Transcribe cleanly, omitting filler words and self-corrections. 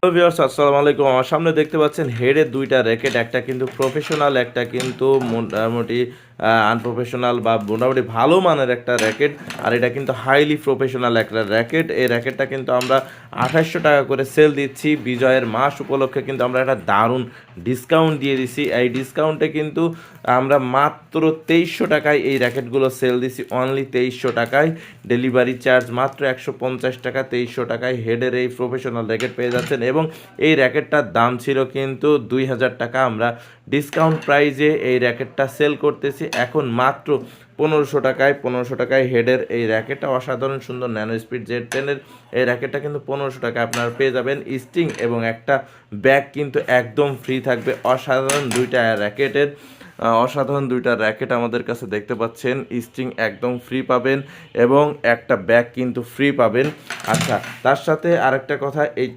Hello viewers, আসসালামু আলাইকুম। আমার সামনে দেখতে পাচ্ছেন হেডের দুইটা র্যাকেট, একটা কিন্তু প্রফেশনাল, একটা কিন্তু মোটামুটি আনপ্রফেশনাল বা মোটামুটি ভালো মানের একটা র্যাকেট। আর এটা কিন্তু হাইলি প্রফেশনাল একটা র্যাকেট। এই র্যাকেটটা কিন্তু আমরা 2800 টাকা করে সেল দিচ্ছি। বিজয়ের মাস উপলক্ষে কিন্তু আমরা একটা দারুণ ডিসকাউন্ট দিয়ে দিছি। এই ডিসকাউন্টে কিন্তু আমরা মাত্র 2300 টাকায় এই র্যাকেটগুলো সেল দিছি, অনলি 2300 টাকায়। ডেলিভারি চার্জ মাত্র 150 টাকা। 2300 টাকায় হেডের এই প্রফেশনাল র্যাকেট পেয়ে যাচ্ছেন এবং এই র্যাকেটটার দাম ছিল কিন্তু 2000 টাকা। আমরা ডিসকাউন্ট প্রাইজে এই র্যাকেটটা সেল করতেছি এখন মাত্র 1500 টাকায় হেডের এই র্যাকেটটা অসাধারণ সুন্দর ন্যানো স্পিড Z10-এর এই র্যাকেটটা কিন্তু 1500 টাকায় আপনারা পেয়ে যাবেন। স্টিং এবং একটা ব্যাগ কিন্তু একদম ফ্রি থাকবে। অসাধারণ দুইটা র্যাকেট আমাদের কাছে দেখতে পাচ্ছেন। স্টিং একদম ফ্রি পাবেন এবং একটা ব্যাগ কিন্তু ফ্রি পাবেন। আচ্ছা, তার সাথে আরেকটা কথা, এই